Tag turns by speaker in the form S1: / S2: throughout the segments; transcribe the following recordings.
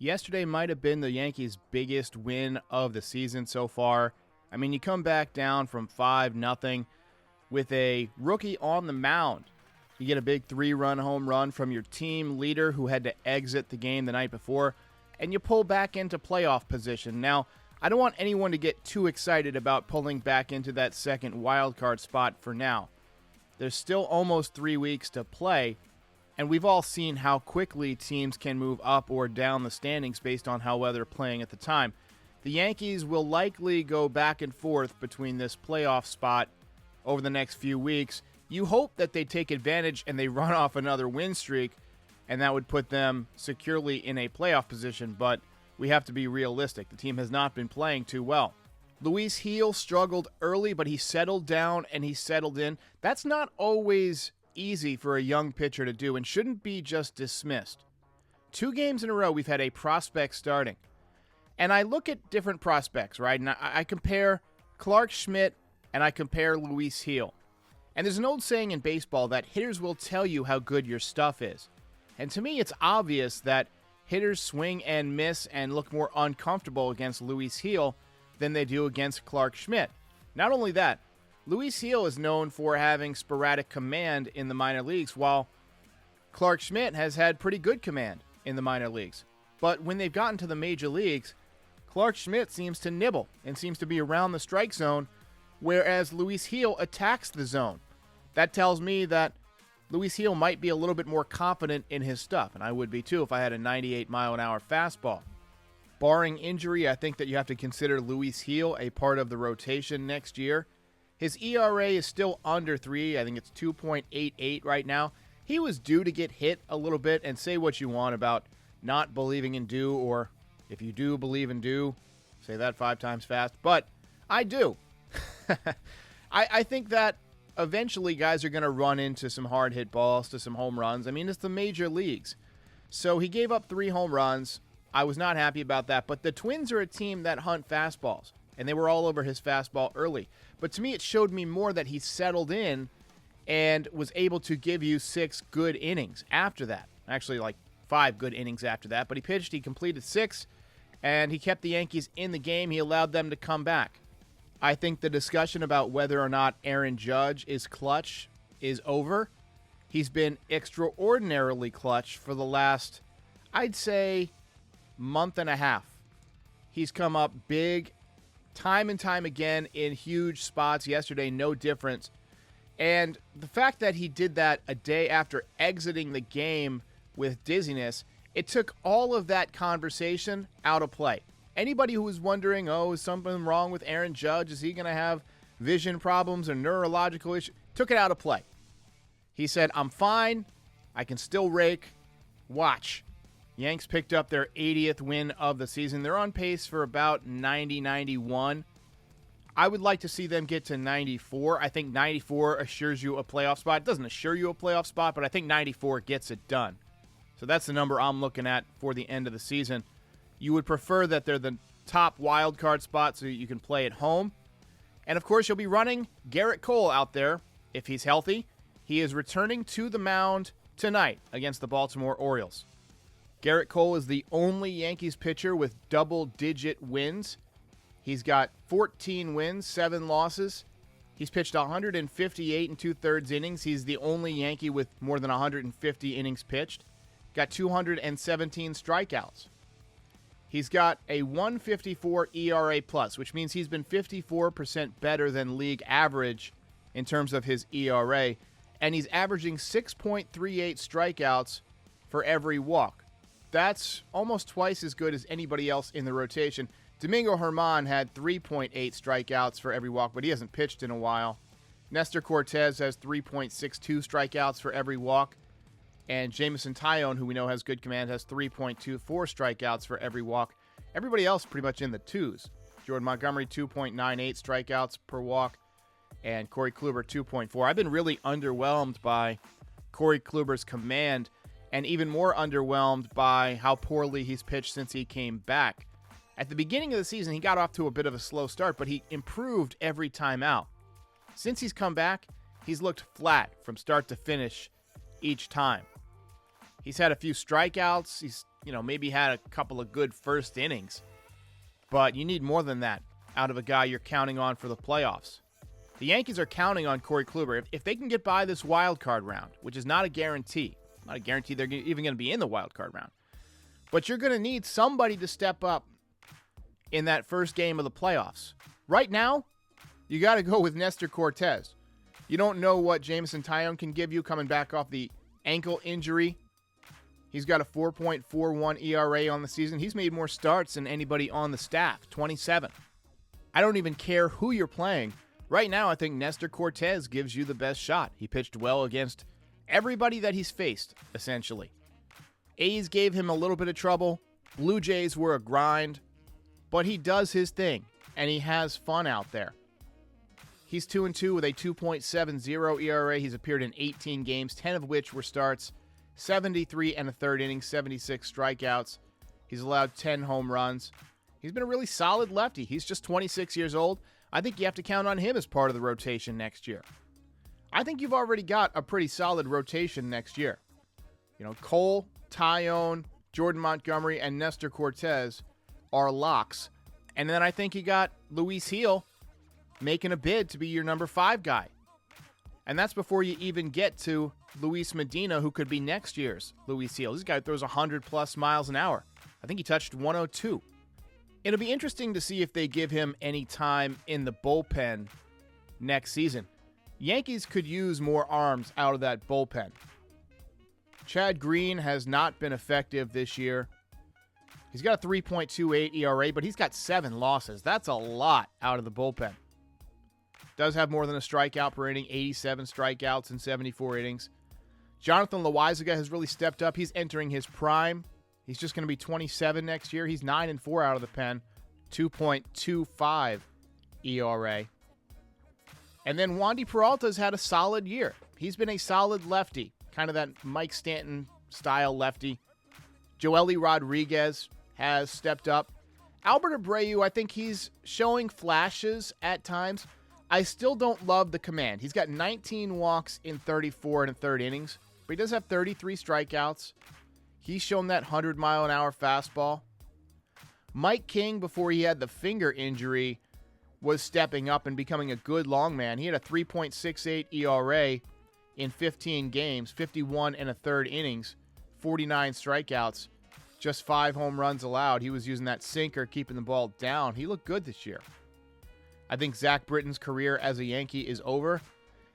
S1: Yesterday might have been the Yankees' biggest win of the season so far. I mean, you come back down from 5-0 with a rookie on the mound. You get a big 3-run home run from your team leader who had to exit the game the night before, and you pull back into playoff position. Now, I don't want anyone to get too excited about pulling back into that second wild card spot for now. There's still almost 3 weeks to play, and we've all seen how quickly teams can move up or down the standings based on how well they're playing at the time. The Yankees will likely go back and forth between this playoff spot over the next few weeks. You hope that they take advantage and they run off another win streak, and that would put them securely in a playoff position, but we have to be realistic. The team has not been playing too well. Luis Gil struggled early, but he settled down and he settled in. That's not always easy for a young pitcher to do and shouldn't be just dismissed. 2 games in a row we've had a prospect starting. And I look at different prospects, right? And I compare Clark Schmidt and I compare Luis Gil. And there's an old saying in baseball that hitters will tell you how good your stuff is. And to me, it's obvious that hitters swing and miss and look more uncomfortable against Luis Gil than they do against Clark Schmidt. Not only that, Luis Gil is known for having sporadic command in the minor leagues, while Clark Schmidt has had pretty good command in the minor leagues. But when they've gotten to the major leagues, Clark Schmidt seems to nibble and seems to be around the strike zone, whereas Luis Gil attacks the zone. That tells me that Luis Gil might be a little bit more confident in his stuff, and I would be too if I had a 98-mile-an-hour fastball. Barring injury, I think that you have to consider Luis Gil a part of the rotation next year. His ERA is still under 3. I think it's 2.88 right now. He was due to get hit a little bit, and say what you want about not believing in due, or if you do believe in due, say that 5 times fast, but I do. I think that eventually guys are going to run into some hard hit balls, to some home runs. I mean, it's the major leagues. So he gave up 3 home runs. I was not happy about that, but the Twins are a team that hunt fastballs, and they were all over his fastball early. But to me, it showed me more that he settled in and was able to give you 6 good innings after that. Actually, like 5 good innings after that. But he pitched, he completed 6, and he kept the Yankees in the game. He allowed them to come back. I think the discussion about whether or not Aaron Judge is clutch is over. He's been extraordinarily clutch for the last, I'd say, month and a half. He's come up big time and time again in huge spots. Yesterday, no difference. And the fact that he did that a day after exiting the game with dizziness, it took all of that conversation out of play. Anybody who was wondering, is something wrong with Aaron Judge? Is he going to have vision problems or neurological issues? Took it out of play. He said, I'm fine. I can still rake. Watch. Yanks picked up their 80th win of the season. They're on pace for about 90-91. I would like to see them get to 94. I think 94 assures you a playoff spot. It doesn't assure you a playoff spot, but I think 94 gets it done. So that's the number I'm looking at for the end of the season. You would prefer that they're the top wild card spot so you can play at home. And, of course, you'll be running Gerrit Cole out there if he's healthy. He is returning to the mound tonight against the Baltimore Orioles. Gerrit Cole is the only Yankees pitcher with double-digit wins. He's got 14 wins, 7 losses. He's pitched 158 and 2/3 innings. He's the only Yankee with more than 150 innings pitched. Got 217 strikeouts. He's got a 154 ERA+, which means he's been 54% better than league average in terms of his ERA, and he's averaging 6.38 strikeouts for every walk. That's almost twice as good as anybody else in the rotation. Domingo Germán had 3.8 strikeouts for every walk, but he hasn't pitched in a while. Nestor Cortez has 3.62 strikeouts for every walk. And Jameson Taillon, who we know has good command, has 3.24 strikeouts for every walk. Everybody else pretty much in the 2s. Jordan Montgomery, 2.98 strikeouts per walk. And Corey Kluber, 2.4. I've been really underwhelmed by Corey Kluber's command, and even more underwhelmed by how poorly he's pitched since he came back. At the beginning of the season, he got off to a bit of a slow start, but he improved every time out. Since he's come back, he's looked flat from start to finish each time. He's had a few strikeouts. He's maybe had a couple of good first innings. But you need more than that out of a guy you're counting on for the playoffs. The Yankees are counting on Corey Kluber. If they can get by this wild card round, which is not a guarantee they're even going to be in the wild card round, but you're going to need somebody to step up in that first game of the playoffs. Right now, you got to go with Nestor Cortez. You don't know what Jameson Taillon can give you coming back off the ankle injury. He's got a 4.41 ERA on the season. He's made more starts than anybody on the staff, 27. I don't even care who you're playing. Right now, I think Nestor Cortez gives you the best shot. He pitched well against everybody that he's faced, essentially. A's gave him a little bit of trouble. Blue Jays were a grind. But he does his thing, and he has fun out there. He's 2-2 with a 2.70 ERA. He's appeared in 18 games, 10 of which were starts, 73 and a third inning, 76 strikeouts. He's allowed 10 home runs. He's been a really solid lefty. He's just 26 years old. I think you have to count on him as part of the rotation next year. I think you've already got a pretty solid rotation next year. Cole, Taillon, Jordan Montgomery, and Nestor Cortez are locks. And then I think you got Luis Gil making a bid to be your number 5 guy. And that's before you even get to Luis Medina, who could be next year's Luis Gil. This guy throws 100+ miles an hour. I think he touched 102. It'll be interesting to see if they give him any time in the bullpen next season. Yankees could use more arms out of that bullpen. Chad Green has not been effective this year. He's got a 3.28 ERA, but he's got 7 losses. That's a lot out of the bullpen. Does have more than a strikeout per inning, 87 strikeouts in 74 innings. Jonathan Loaizaga has really stepped up. He's entering his prime. He's just going to be 27 next year. He's 9-4 out of the pen, 2.25 ERA. And then Wandy Peralta's had a solid year. He's been a solid lefty, kind of that Mike Stanton style lefty. Joely Rodriguez has stepped up. Albert Abreu, I think he's showing flashes at times. I still don't love the command. He's got 19 walks in 34 and a third innings, but he does have 33 strikeouts. He's shown that 100-mile-an-hour fastball. Mike King, before he had the finger injury, was stepping up and becoming a good long man. He had a 3.68 ERA in 15 games, 51 and a third innings, 49 strikeouts, just 5 home runs allowed. He was using that sinker, keeping the ball down. He looked good this year. I think Zach Britton's career as a Yankee is over.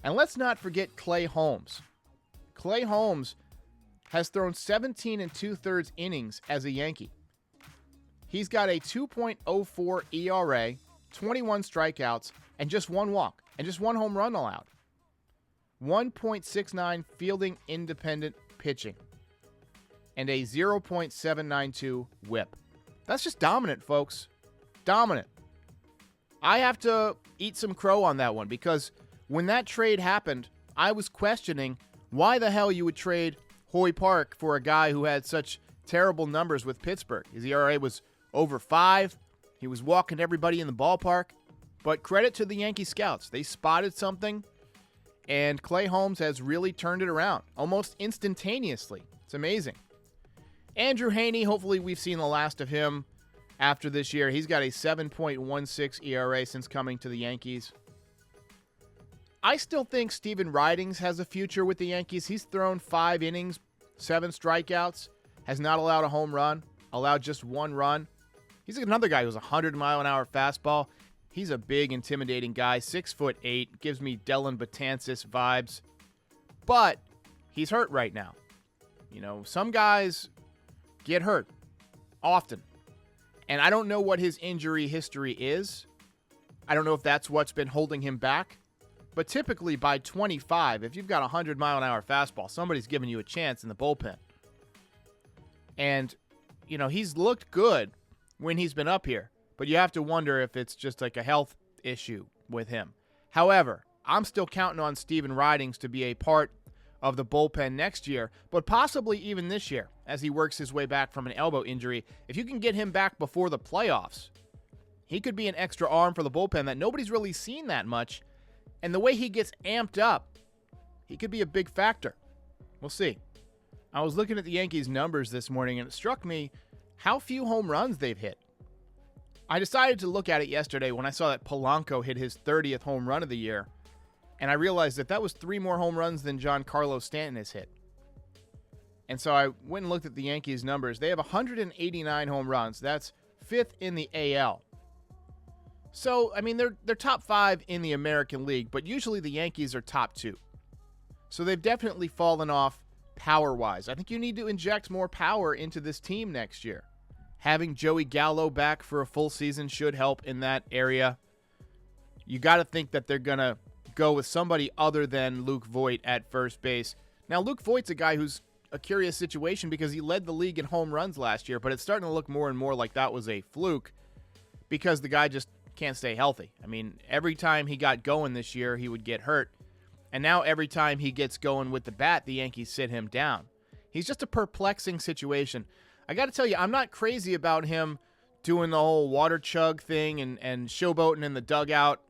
S1: And let's not forget Clay Holmes. Clay Holmes has thrown 17 2/3 innings as a Yankee. He's got a 2.04 ERA, 21 strikeouts, and just 1 walk, and just 1 home run allowed. 1.69 fielding independent pitching, and a 0.792 whip. That's just dominant, folks. Dominant. I have to eat some crow on that one, because when that trade happened, I was questioning why the hell you would trade Hoy Park for a guy who had such terrible numbers with Pittsburgh. His ERA was over 5. He was walking everybody in the ballpark. But credit to the Yankee scouts. They spotted something, and Clay Holmes has really turned it around almost instantaneously. It's amazing. Andrew Heaney, hopefully we've seen the last of him after this year. He's got a 7.16 ERA since coming to the Yankees. I still think Steven Ridings has a future with the Yankees. He's thrown 5 innings, 7 strikeouts, has not allowed a home run, allowed just 1 run. He's another guy who's a 100-mile-an-hour fastball. He's a big, intimidating guy, 6'8", gives me Dellin Betances vibes. But he's hurt right now. Some guys get hurt often. And I don't know what his injury history is. I don't know if that's what's been holding him back. But typically by 25, if you've got a 100-mile-an-hour fastball, somebody's giving you a chance in the bullpen. And, he's looked good when he's been up here. But you have to wonder if it's just like a health issue with him. However, I'm still counting on Steven Ridings to be a part of the bullpen next year, but possibly even this year as he works his way back from an elbow injury. If you can get him back before the playoffs, he could be an extra arm for the bullpen that nobody's really seen that much. And the way he gets amped up, he could be a big factor. We'll see. I was looking at the Yankees' numbers this morning, and it struck me how few home runs they've hit. I decided to look at it yesterday when I saw that Polanco hit his 30th home run of the year, and I realized that was 3 more home runs than Giancarlo Stanton has hit. And so I went and looked at the Yankees' numbers. They have 189 home runs. That's 5th in the AL. So, I mean, they're top 5 in the American League, but usually the Yankees are top 2. So they've definitely fallen off power-wise. I think you need to inject more power into this team next year. Having Joey Gallo back for a full season should help in that area. You got to think that they're going to go with somebody other than Luke Voit at first base. Now, Luke Voit's a guy who's a curious situation because he led the league in home runs last year, but it's starting to look more and more like that was a fluke because the guy just can't stay healthy. I mean, every time he got going this year, he would get hurt. And now every time he gets going with the bat, the Yankees sit him down. He's just a perplexing situation. I got to tell you, I'm not crazy about him doing the whole water chug thing and showboating in the dugout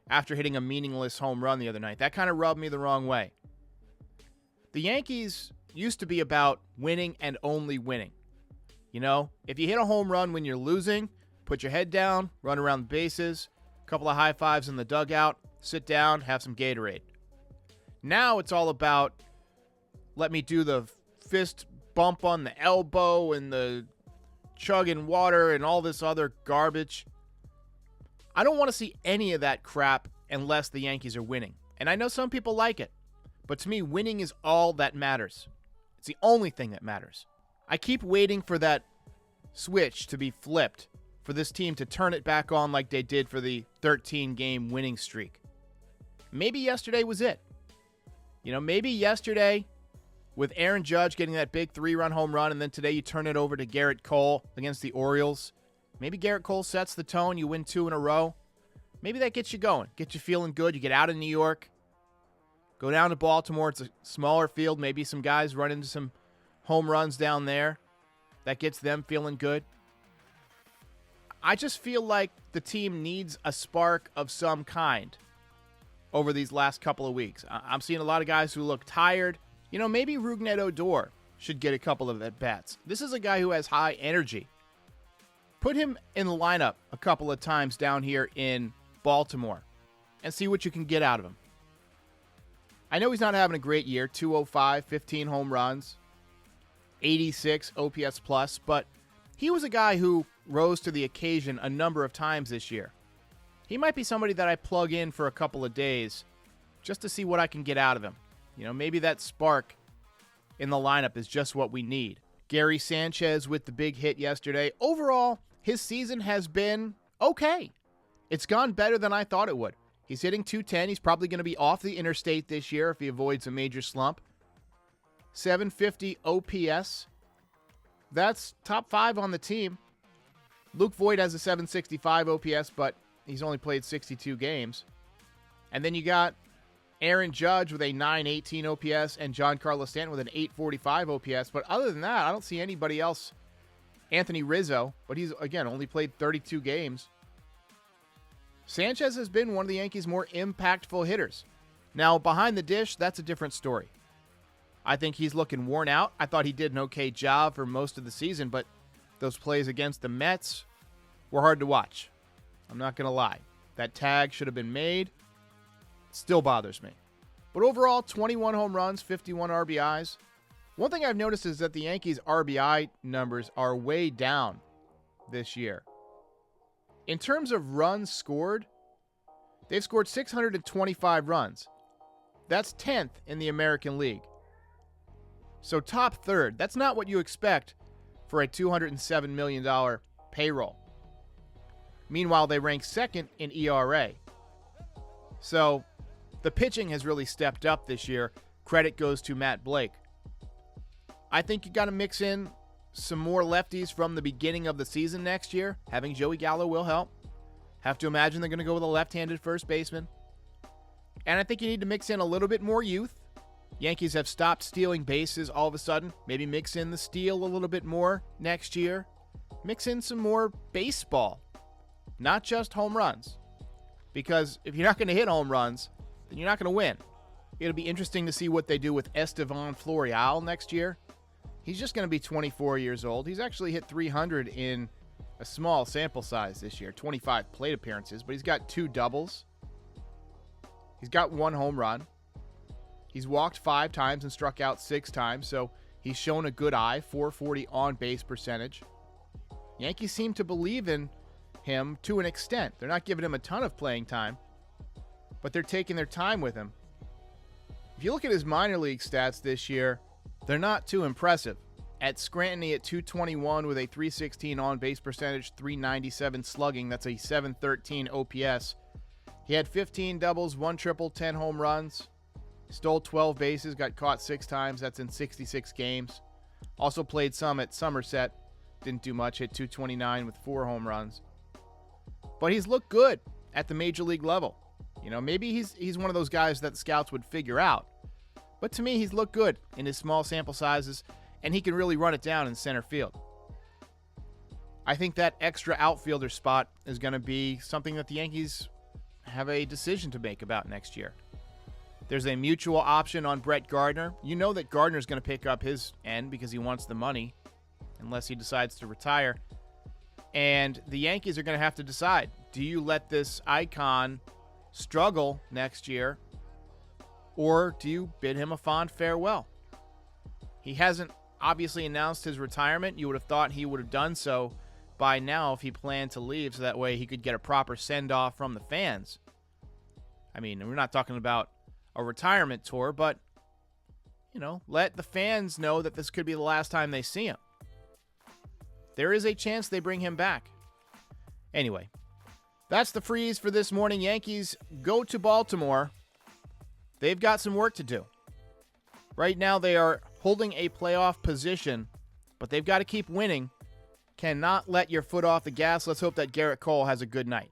S1: after hitting a meaningless home run the other night. That kind of rubbed me the wrong way. The Yankees used to be about winning and only winning. You know, if you hit a home run when you're losing, put your head down, run around the bases, a couple of high fives in the dugout, sit down, have some Gatorade. Now it's all about let me do the fist bump on the elbow and the chugging water and all this other garbage. I don't want to see any of that crap unless the Yankees are winning. And I know some people like it, but to me, winning is all that matters. It's the only thing that matters. I keep waiting for that switch to be flipped, for this team to turn it back on like they did for the 13-game winning streak. Maybe yesterday was it. You know, maybe yesterday with Aaron Judge getting that big 3-run home run, and then today you turn it over to Gerrit Cole against the Orioles. Maybe Gerrit Cole sets the tone, you win 2 in a row. Maybe that gets you going, gets you feeling good. You get out of New York, go down to Baltimore. It's a smaller field. Maybe some guys run into some home runs down there. That gets them feeling good. I just feel like the team needs a spark of some kind over these last couple of weeks. I'm seeing a lot of guys who look tired. You know, maybe Rougned Odor should get a couple of at-bats. This is a guy who has high energy. Put him in the lineup a couple of times down here in Baltimore and see what you can get out of him. I know he's not having a great year, 205, 15 home runs, 86 OPS plus, but he was a guy who rose to the occasion a number of times this year. He might be somebody that I plug in for a couple of days just to see what I can get out of him. You know, maybe that spark in the lineup is just what we need. Gary Sanchez with the big hit yesterday. Overall, his season has been okay. It's gone better than I thought it would. He's hitting .210. He's probably going to be off the interstate this year if he avoids a major slump. 750 OPS. That's top 5 on the team. Luke Voit has a 765 OPS, but he's only played 62 games. And then you got Aaron Judge with a 918 OPS and Giancarlo Stanton with an 845 OPS. But other than that, I don't see anybody else. Anthony Rizzo, but he's, again, only played 32 games. Sanchez has been one of the Yankees' more impactful hitters. Now, behind the dish, that's a different story. I think he's looking worn out. I thought he did an okay job for most of the season, but those plays against the Mets were hard to watch. I'm not going to lie. That tag should have been made. Still bothers me. But overall, 21 home runs, 51 RBIs. One thing I've noticed is that the Yankees' RBI numbers are way down this year. In terms of runs scored, they've scored 625 runs. That's 10th in the American League. So top third. That's not what you expect for a $207 million payroll. Meanwhile, they rank second in ERA. So the pitching has really stepped up this year. Credit goes to Matt Blake. I think you got to mix in some more lefties from the beginning of the season next year. Having Joey Gallo will help. Have to imagine they're going to go with a left-handed first baseman. And I think you need to mix in a little bit more youth. Yankees have stopped stealing bases all of a sudden. Maybe mix in the steal a little bit more next year. Mix in some more baseball, not just home runs. Because if you're not going to hit home runs, then you're not going to win. It'll be interesting to see what they do with Estevan Florial next year. He's just going to be 24 years old. He's actually hit 300 in a small sample size this year, 25 plate appearances, but he's got 2 doubles. He's got 1 home run. He's walked 5 times and struck out 6 times, so he's shown a good eye, 440 on-base percentage. Yankees seem to believe in him to an extent. They're not giving him a ton of playing time, but they're taking their time with him. If you look at his minor league stats this year, they're not too impressive. At Scranton, he hit 221 with a 316 on-base percentage, 397 slugging. That's a 713 OPS. He had 15 doubles, 1 triple, 10 home runs. Stole 12 bases, got caught 6 times. That's in 66 games. Also played some at Somerset. Didn't do much, hit 229 with 4 home runs. But he's looked good at the major league level. You know, maybe he's one of those guys that the scouts would figure out. But to me, he's looked good in his small sample sizes, and he can really run it down in center field. I think that extra outfielder spot is going to be something that the Yankees have a decision to make about next year. There's a mutual option on Brett Gardner. You know that Gardner's going to pick up his end because he wants the money, unless he decides to retire. And the Yankees are going to have to decide, do you let this icon struggle next year, or do you bid him a fond farewell? He hasn't obviously announced his retirement. You would have thought he would have done so by now if he planned to leave, so that way he could get a proper send-off from the fans. I mean, we're not talking about a retirement tour, but, you know, let the fans know that this could be the last time they see him. There is a chance they bring him back. Anyway, that's the Frieze for this morning. Yankees go to Baltimore. They've got some work to do. Right now they are holding a playoff position, but they've got to keep winning. Cannot let your foot off the gas. Let's hope that Gerrit Cole has a good night.